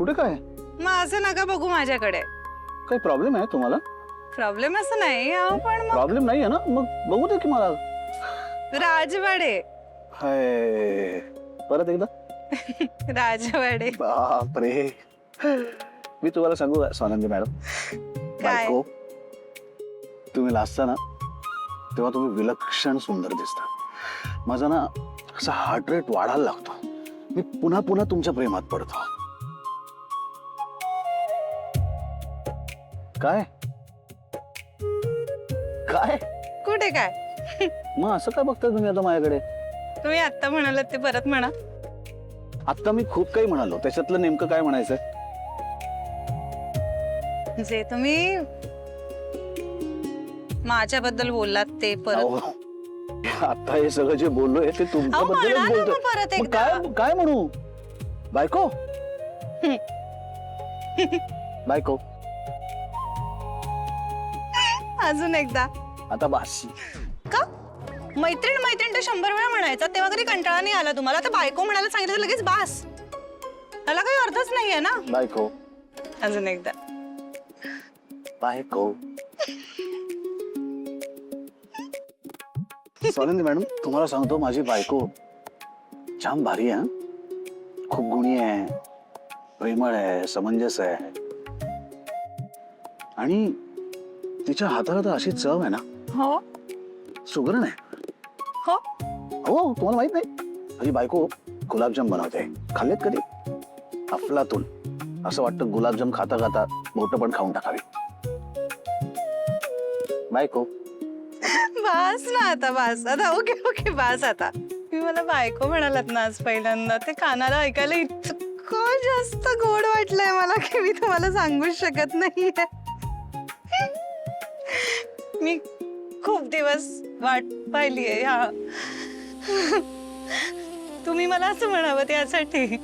कुठे काय? मग असं नका बघू माझ्याकडे. काही प्रॉब्लेम आहे तुम्हाला? प्रॉब्लेम असं नाही अहो, पण मग प्रॉब्लेम नाही आहे ना? मग बघू दे की मला. राजवाडे. हाय, परत एकदा. राजवाडे. बापरे, मी तुम्हाला सांगू स्वानंदी मॅडम, काय? बायको तुम्ही लाजता ना तेव्हा तुम्ही विलक्षण सुंदर दिसता. माझा ना असा हार्ट रेट वाढायला लागतो. मी पुन्हा पुन्हा तुमच्या प्रेमात पडतो. काय काय कुठे काय? मग असं काय बघताय तुम्ही आता माझ्याकडे? तुम्ही आता म्हणालात ते परत म्हणा. आता मी खूप काही म्हणालो, त्याच्यातलं नेमकं काय म्हणायचंय? जे तुम्ही माझ्याबद्दल बोललात ते परत. अहो, आता हे सगळं जे बोललोय ते अहो, तुमच्याबद्दलच म्हणा ना बोलतोय. मग परत मग एकदा. काय काय म्हणू? बायको बायको अजून एकदा. आता बास. का? मैत्रीण मैत्रीण तर 100 वेळा म्हणायचा, तेव्हा कधी कंटाळा नाही आला तुम्हाला? तर बायको म्हणायला सांगितलं तर लगेच बास. त्याला काही अर्थच नाहीये ना. बायको अजून एकदा. बायको. स्वानंदी मॅडम, तुम्हाला सांगतो माझी बायको जाम भारी आहे. खूप गुणी आहे, प्रेमळ आहे, समंजस आहे आणि तिच्या हाताला तर अशी चव आहे ना, हो सुगरण आहे. हो. हो, तुम्हाला माहित नाही? माझी बायको गुलाबजाम बनवते. खाल्लेत कधी? अफलातून. असं वाटतं गुलाबजाम खाता खाता बोट पण खाऊन टाकावी. बायको. बास ना आता, बास आता. ओके ओके, बास आता. मी मला बायको म्हणालात ना आज पहिल्यांदा, ते कानाला ऐकायला इतकं जास्त गोड वाटलंय मला की मी तुम्हाला सांगूच शकत नाहीये. मी खूप दिवस वाट पाहिलीये ह्या. तुम्ही मला असं म्हणावं त्यासाठी.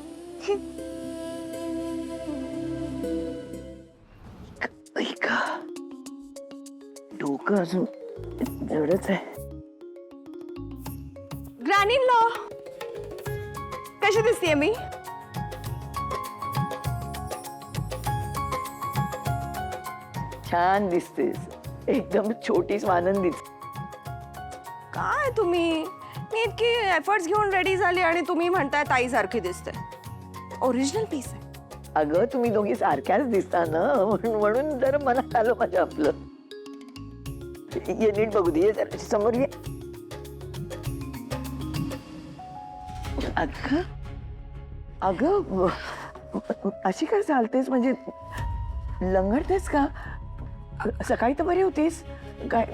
डोकं अजून जडच आहे. ग्रॅनी लॉ कशी दिसतेय मी? छान दिसतेस, एकदम छोटी स्वानंदीच. काय तुम्ही, मी इतकी एफर्ट्स घेऊन रेडी झाली आणि तुम्ही म्हणताय ताई सारखी दिसते. ओरिजिनल पीस आहे. अगं तुम्ही दोघी सारख्याच दिसता ना, म्हणून जरा मनात आलं माझ्या आपलं. ये नीट बघू दे, ये जरा समोर ये. अगं अगं अशी काय चालतेस, म्हणजे लंगडतेस का? सकाळी तर बरी होतीस. काय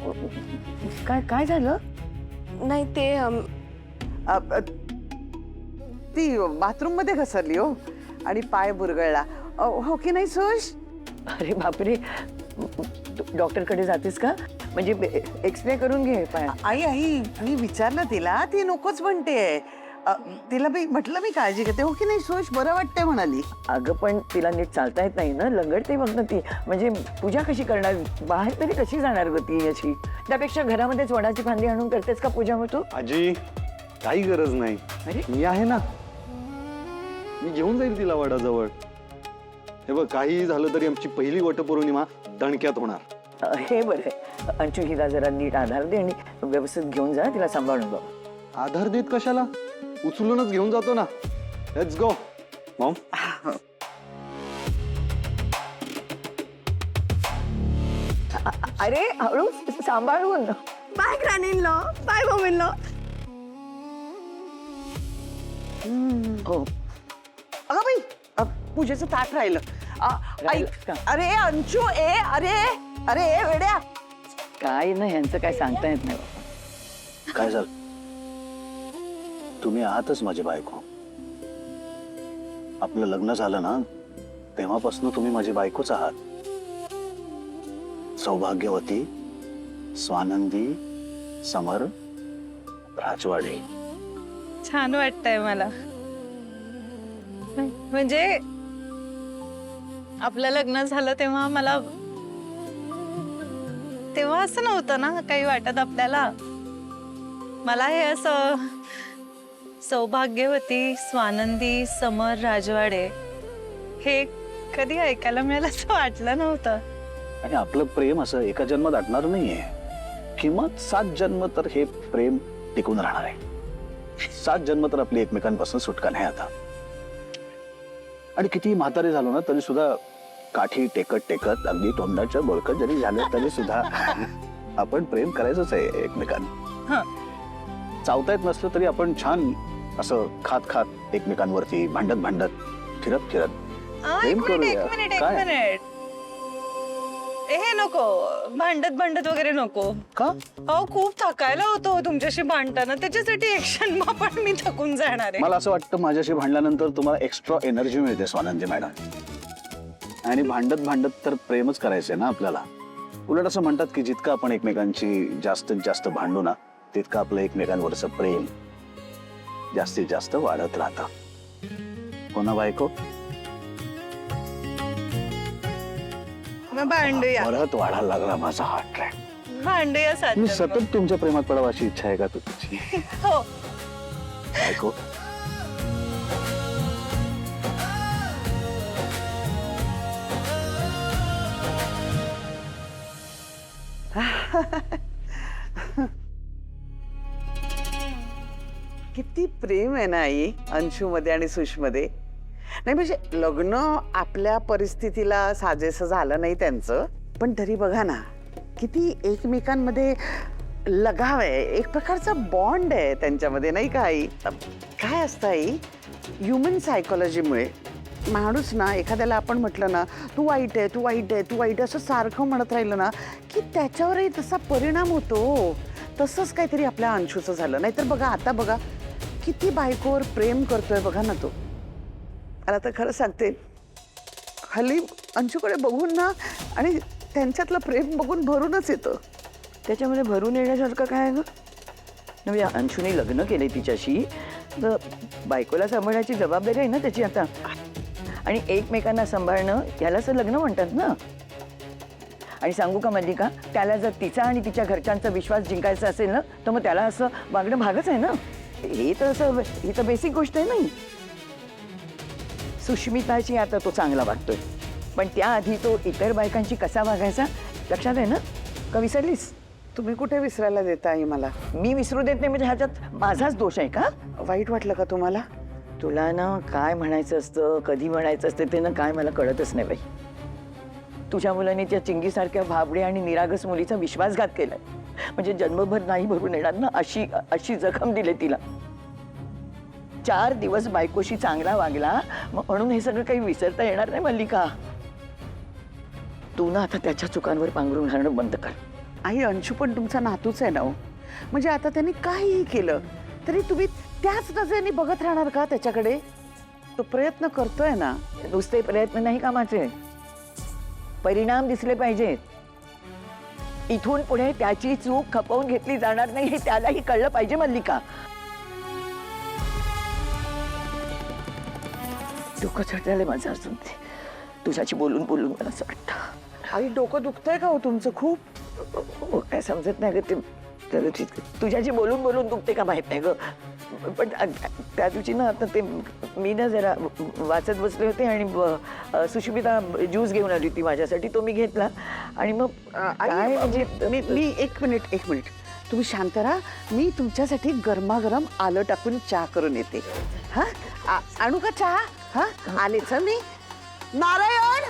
काय काय झालं? नाही ते ती बाथरूम मध्ये घसरली हो आणि पाय बुरगळला. हो की नाही सुश? अरे बापरे, डॉक्टरकडे जातेस का? म्हणजे एक्सरे करून घे पाय. आई आई मी विचारलं तिला, ती नकोच म्हणते. तिला म्हटलं मी काळजी घेते. हो की नाही सुश? बरं वाटतंय म्हणाली. अगं पण तिला नीट चालता येत नाही ना, लंगडते बघ ना ती. म्हणजे पूजा कशी करणार, बाहेर तरी कशी जाणार ग ती अशी? त्यापेक्षा घरामध्येच वडाची फांदी आणून करतेस का पूजा मग तू? आजी, काही गरज नाही. अरे मी आहे ना, मी घेऊन जाईल तिला वडाजवळ. हे बघ, काही झालं तरी आमची पहिली वटपौर्णिमा दणक्यात होणार. हे बरं, अंशू हिला जरा नीट आधार दे आणि व्यवस्थित घेऊन जा, तिला सांभाळून बघ. आधार देत कशाला, उचलूनच घेऊन जातो ना. Let's go mom. अरे हळू सांभाळून. Bye granny law, bye mummy law. हो अगं बाई, पूजेचं ताट राहिलं. आई, राहिलं का? अरे अंशू, अरे अरे वेड्या. काय नाही, यांचं काय सांगता येत नाही बाबा. काय झालं? तुम्ही आहातच माझी बायको. आपलं लग्न झालं ना तेव्हापासून तुम्ही माझी बायकोच आहात. सौभाग्यवती स्वानंदी समर राजवाडे. छान वाटतंय मला. म्हणजे आपलं लग्न झालं तेव्हा मला, तेव्हा असं नव्हतं ना काही वाटत आपल्याला. मला हे असं सौभाग्यवती स्वानंदी समर राजवाडे हे कधी ऐकायला मिळालं असं वाटलं नव्हतं. आणि आपलं प्रेम असं एका जन्मात अटणार नाहीये. किंमत 7 जन्म तर हे प्रेम टिकून राहणार आहे. 7 जन्म तर आपली एकमेकांपासून सुटका नाही आता. आणि किती म्हातारे झालो ना तरी सुद्धा काठी टेकत टेकत अगदी तोंडाच्या बोलकत जरी झालं तरी सुद्धा आपण प्रेम करायचंच आहे एकमेकांना. चावता येत नसलं तरी आपण छान असं खात खात एकमेकांवरती भांडत भांडत फिरत फिरत प्रेम एक करूया. मिनिट काय? हे नको, भांडत भांडत वगैरे नको. का? अहो खूप थकायला होतो तुमच्याशी भांडताना, त्याच्यासाठी ऍक्शन पण मी थकून जाणार आहे. मला असं वाटतं माझ्याशी भांडल्यानंतर तुम्हाला एक्स्ट्रा एनर्जी मिळते स्वानंदी मॅडम. आणि भांडत भांडत तर प्रेमच करायचंय ना आपल्याला. उलट असं म्हणतात की जितकं आपण एकमेकांची जास्तीत जास्त भांडू ना तितकं आपलं एकमेकांवरचं प्रेम जास्तीत जास्त वाढत राहतं. कोणा बायको? मग भांडूया, परत वाढायला लागला माझा हार्ट रेट. भांडूया मी सात. सतत तुमच्या प्रेमात पडावं अशी इच्छा आहे का तुझी हो. बायको? किती प्रेम आहे ना आई अंशू मध्ये आणि सुश मध्ये. नाही म्हणजे लग्न आपल्या परिस्थितीला साजेसं झालं नाही त्यांचं, पण तरी बघा ना किती एकमेकांमध्ये लगाव आहे, एक प्रकारचा बॉन्ड आहे त्यांच्यामध्ये, नाही का आई? काय असतं आई, ह्युमन सायकोलॉजीमुळे माणूस ना एखाद्याला आपण म्हटलं ना तू वाईट आहे, तू वाईट आहे, तू वाईट आहे असं सारखं म्हणत राहिलं ना की त्याच्यावरही तसा परिणाम होतो. तसंच काहीतरी आपल्या अंशूचं झालं. नाहीतर बघा आता बघा किती बायकोवर प्रेम करतोय बघा ना तो. मला तर खरं सांगते हल्ली अंशूकडे बघून ना आणि त्यांच्यातलं प्रेम बघून भरूनच येतं. त्याच्यामध्ये भरून येण्यासारखं काय आहे गं? म्हणजे अंशूने लग्न केले तिच्याशी तर बायकोला सांभाळण्याची जबाबदारी आहे ना त्याची आता. आणि एकमेकांना सांभाळणं यालाच लग्न म्हणतात ना. आणि सांगू का मल्लिका, त्याला जर तिचा आणि तिच्या घरच्यांचा विश्वास जिंकायचा असेल ना तर मग त्याला असं वागणं भागच आहे ना. हे तर बेसिक गोष्ट आहे नाही. सुष्मिताची आता तो चांगला वागतोय, पण त्याआधी तो इतर बायकांची कसा वागायचा लक्षात आहे ना? का विसरलीस? तुम्ही कुठे विसरायला देता आई मला? मी विसरू देत नाही म्हणजे ह्याच्यात माझाच दोष आहे का? वाईट वाटलं का तुम्हाला? तुला ना काय म्हणायचं असतं, कधी म्हणायचं असतं ते ना काय मला कळतच नाही बाई. तुझ्या मुलाने त्या चिंगीसारख्या भाबडे आणि निरागस मुलीचा विश्वासघात केलाय. म्हणजे जन्मभर नाही भरून येणार ना अशी जखम दिली तिला. 4 दिवस बायकोशी चांगला वागला म्हणून हे सगळं काही विसरता येणार नाही मल्लिका. तू ना आता त्याच्या चुकांवर पांघरून घालणं बंद कर. आई अंशू पण तुमचा नातूच आहे ना हो. म्हणजे आता त्यांनी काहीही केलं तरी तुम्ही त्याच नजरेने बघत राहणार का त्याच्याकडे? तो प्रयत्न करतोय ना. नुसते प्रयत्न नाही कामाचे, परिणाम दिसले पाहिजेत. इथून पुढे त्याची चूक खपवून घेतली जाणार नाही हे त्यालाही कळलं पाहिजे मल्लिका. डोकं चढलेलं माझं अजून ते तुझ्याशी बोलून बोलून मला असं वाटतं. आई डोकं दुखतंय का हो तुमचं खूप? काय समजत नाही ग ते तुझ्याशी बोलून बोलून दुखते का माहित नाही ग. पण त्या दिवशी ना आता ते मी ना जरा वाचत बसले होते आणि सुष्मिता ज्यूस घेऊन आली होती माझ्यासाठी, तो मी घेतला आणि मग काय म्हणजे मी एक मिनिट तुम्ही शांत राहा. मी तुमच्यासाठी गरमागरम आलं टाकून चहा करून येते. हा आणू का चहा? हा आलेच मी. नारायण